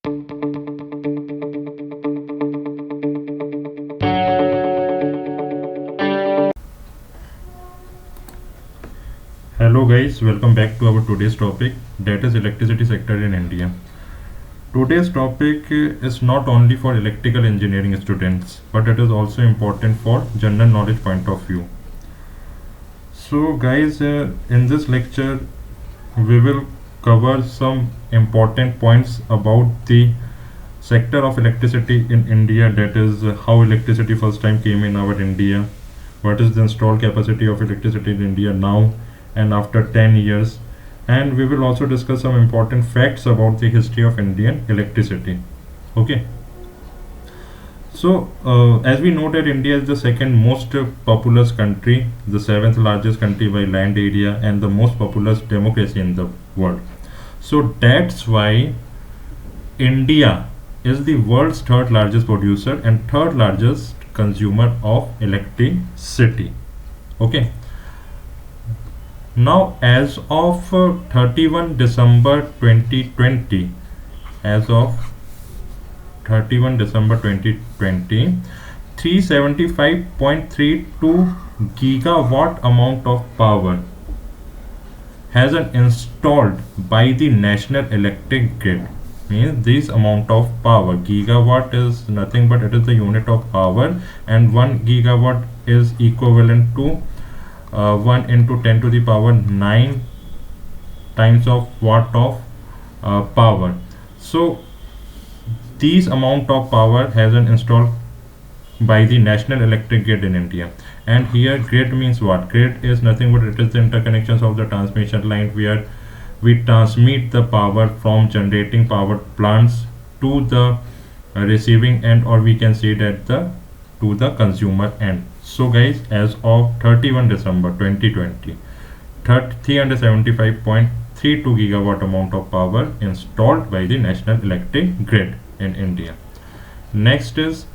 Hello guys, welcome back to our today's topic, that is electricity sector in India. Today's topic is not only for electrical engineering students, but it is also important for general knowledge point of view. So guys, in this lecture we will cover some important points about the sector of electricity in India, that is how electricity first time came in our India, what is the installed capacity of electricity in India now and after 10 years, and we will also discuss some important facts about the history of Indian electricity. Okay, so as we know that India is the second most populous country, the seventh largest country by land area, and the most populous democracy in the world. So that's why India is the world's third largest producer and third largest consumer of electricity. Okay, now as of 31 December 2020, as of 31 December 2020, 375.32 gigawatt amount of power has been installed by the National Electric Grid. Means this amount of power, gigawatt is nothing but it is the unit of power, and 1 gigawatt is equivalent to 1 into 10 to the power 9 times of watt of power. So this amount of power has been installed by the National Electric Grid in India. And here grid means what? Grid is nothing but it is the interconnections of the transmission line where we transmit the power from generating power plants to the receiving end, or we can say that to the consumer end. So guys, as of 31 December 2020, 375.32 gigawatt amount of power installed by the National Electric Grid in India. Next is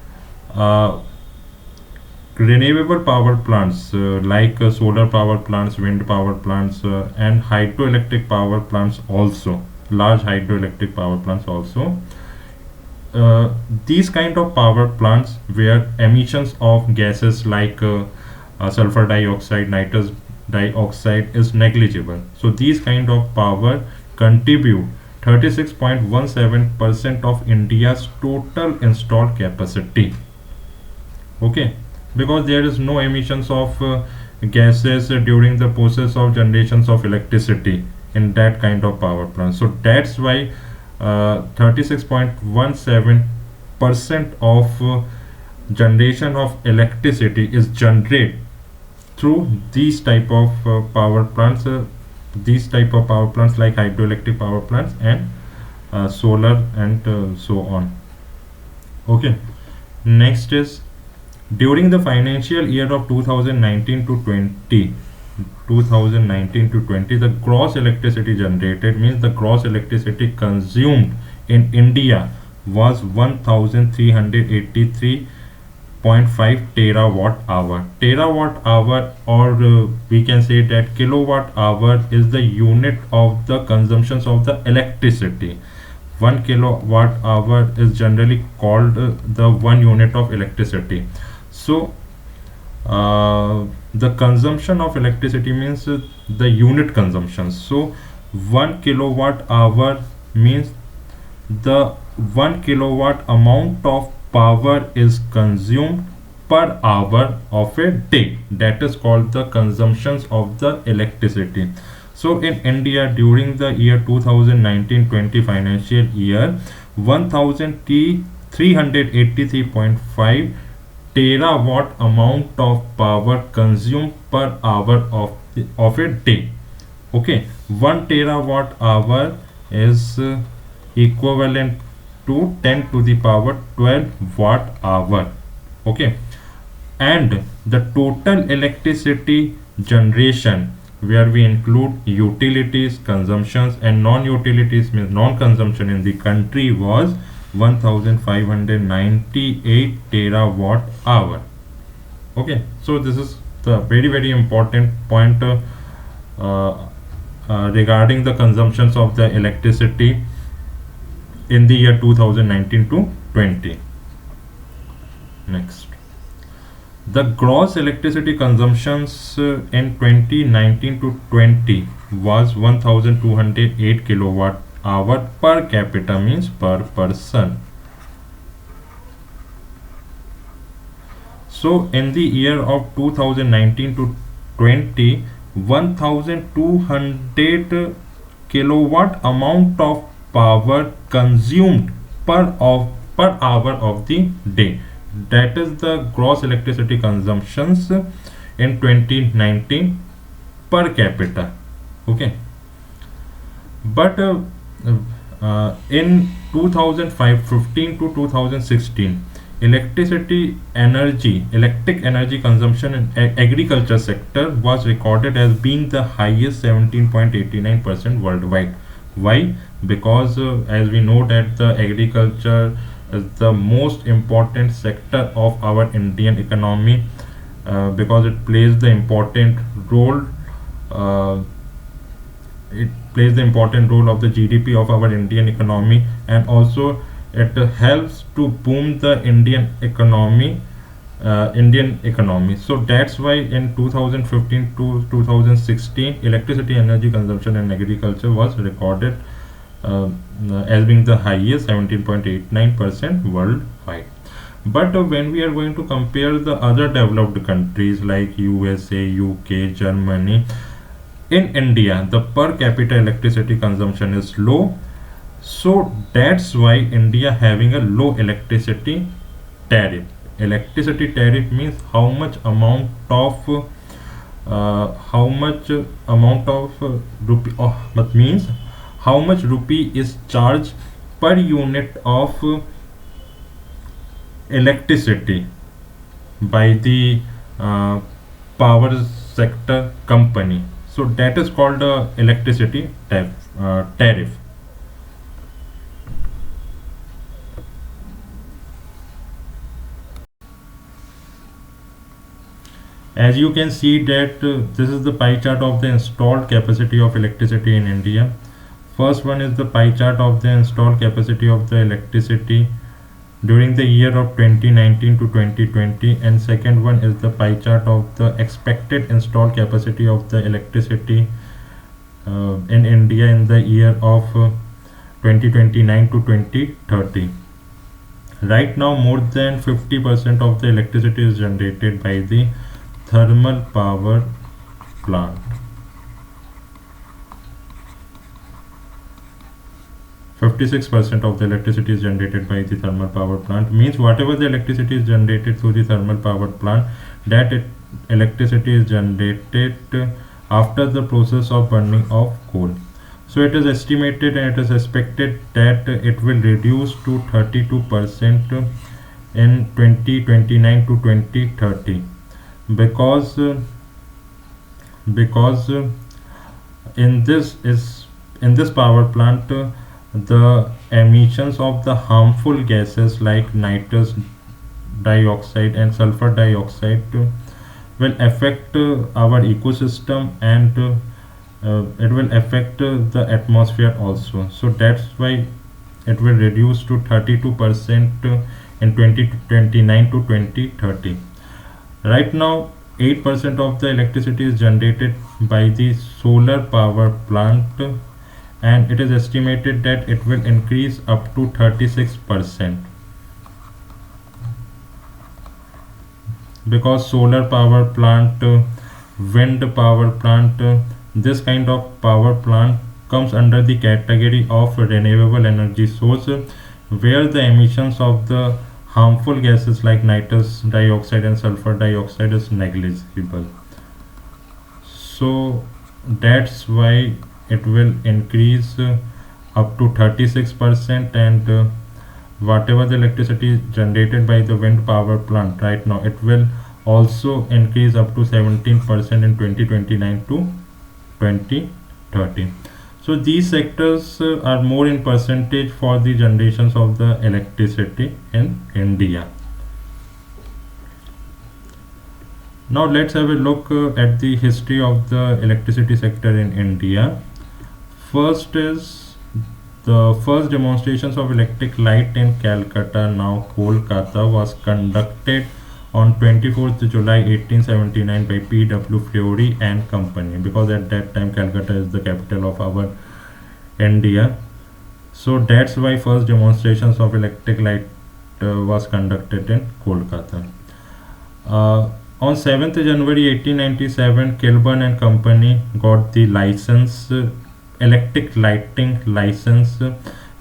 renewable power plants like solar power plants, wind power plants, and hydroelectric power plants also, large hydroelectric power plants also. These kind of power plants where emissions of gases like sulfur dioxide, nitrous dioxide is negligible. So these kind of power contribute 36.17% of India's total installed capacity. Okay, because there is no emissions of gases during the process of generations of electricity in that kind of power plant. So that's why 36.17% of generation of electricity is generated through these type of power plants, like hydroelectric power plants and solar and so on. Okay, next is during the financial year of 2019 to 20, the gross electricity generated, means the gross electricity consumed in India, was 1383.5 terawatt hour. Terawatt hour, or we can say that kilowatt hour, is the unit of the consumptions of the electricity. 1 kilowatt hour is generally called the 1 unit of electricity. So the consumption of electricity means the unit consumption. So 1 kilowatt hour means the 1 kilowatt amount of power is consumed per hour of a day. That is called the consumptions of the electricity. So in India during the year 2019-20 financial year, 1383.5 terawatt amount of power consumed per hour of a day. Okay, 1 terawatt hour is equivalent to 10 to the power 12 watt hour. Okay, and the total electricity generation, where we include utilities, consumptions, and non-utilities means non-consumption in the country, was 1598 terawatt hour. Okay, so this is the very important point regarding the consumptions of the electricity in the year 2019 to 20. Next, the gross electricity consumptions in 2019 to 20 was 1208 kilowatt hour per capita, means per person. So in the year of 2019 to 20, 1200 kilowatt amount of power consumed per hour of the day. That is the gross electricity consumptions in 2019 per capita. Okay, but in 2015 to 2016, electric energy consumption in agriculture sector was recorded as being the highest, 17.89% worldwide. Why? Because as we know that the agriculture is the most important sector of our Indian economy, because it plays the important role, uh, it plays the important role of the GDP of our Indian economy, and also it helps to boom the Indian economy. So that's why in 2015 to 2016, electricity energy consumption in agriculture was recorded uh, as being the highest, 17.89% worldwide. But when we are going to compare the other developed countries like USA, UK, Germany, in India the per capita electricity consumption is low. So that's why India having a low electricity tariff. Electricity tariff means how much amount of rupee, that means how much rupee is charged per unit of electricity by the uh, power sector company. So that is called electricity tariff. As you can see that this is the pie chart of the installed capacity of electricity in India. First one is the pie chart of the installed capacity of the electricity during the year of 2019 to 2020, and second one is the pie chart of the expected installed capacity of the electricity in India in the year of 2029 to 2030. Right now more than 50% of the electricity is generated by the thermal power plant. 56% of the electricity is generated by the thermal power plant, means whatever the electricity is generated through the thermal power plant, electricity is generated after the process of burning of coal. So it is estimated and it is expected that it will reduce to 32% in 2029 to 2030, because in this power plant the emissions of the harmful gases like nitrous dioxide and sulfur dioxide will affect our ecosystem, and it will affect the atmosphere also. So that's why it will reduce to 32% in 2029 to 2030. Right now 8% of the electricity is generated by the solar power plant, and it is estimated that it will increase up to 36%, because solar power plant, wind power plant, this kind of power plant comes under the category of renewable energy source, where the emissions of the harmful gases like nitrous dioxide and sulfur dioxide is negligible. So that's why it will increase up to 36%, and whatever the electricity generated by the wind power plant right now, it will also increase up to 17% in 2029 to 2030. So these sectors are more in percentage for the generations of the electricity in India. Now let's have a look at the history of the electricity sector in India. First is The first demonstrations of electric light in Calcutta, now Kolkata, was conducted on 24th July 1879 by P.W. Fleury and Company, because at that time Calcutta is the capital of our India. So that's why first demonstrations of electric light was conducted in Kolkata. On 7th January 1897, Kilburn and Company got the license, electric lighting license,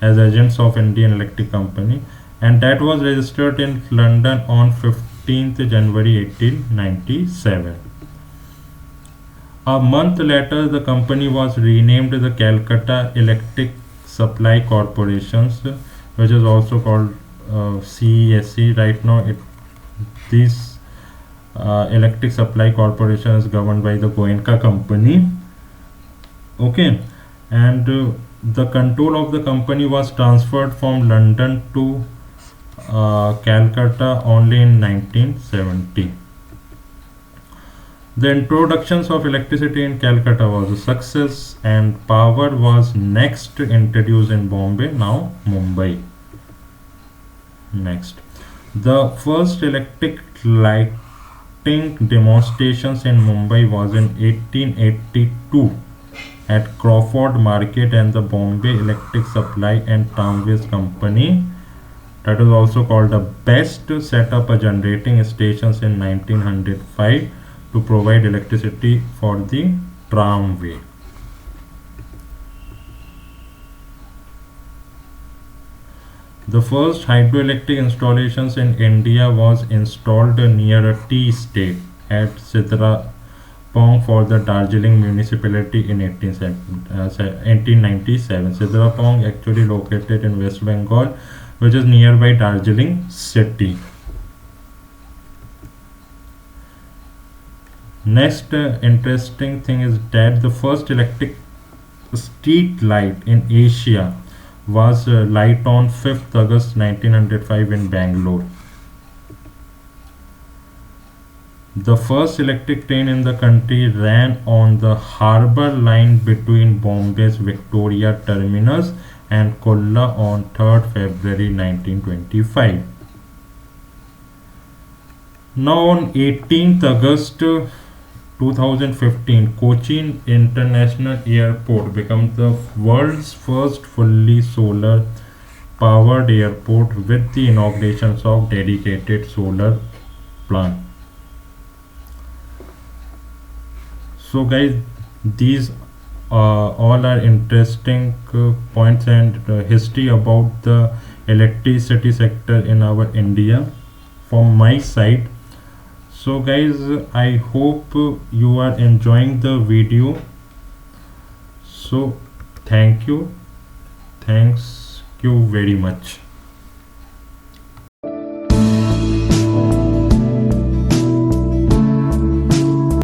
as agents of Indian Electric Company, and that was registered in London on 15th January 1897. A month later, the company was renamed the Calcutta Electric Supply Corporations, which is also called CESC. Right now, this Electric Supply Corporation is governed by the Goenka Company. Okay, and the control of the company was transferred from London to Calcutta only in 1970. The introductions of electricity in Calcutta was a success, and power was next introduced in Bombay, now Mumbai. Next, the first electric lighting demonstrations in Mumbai was in 1882 at Crawford Market and the Bombay Electric Supply and Tramways Company, that is also called the BEST, set up a generating stations in 1905 to provide electricity for the tramway. The first hydroelectric installations in India was installed near a tea estate at Sidrapong for the Darjeeling municipality in 1897. Sidrapong actually located in West Bengal, which is nearby Darjeeling city. Next interesting thing is that the first electric street light in Asia was light on 5th August 1905 in Bangalore. The first electric train in the country ran on the harbour line between Bombay's Victoria Terminus and Kulla on 3rd February 1925. Now on 18th August 2015, Cochin International Airport became the world's first fully solar powered airport with the inaugurations of dedicated solar plant. So guys, these all are interesting points and history about the electricity sector in our India from my side. So guys, I hope you are enjoying the video. So thank you very much.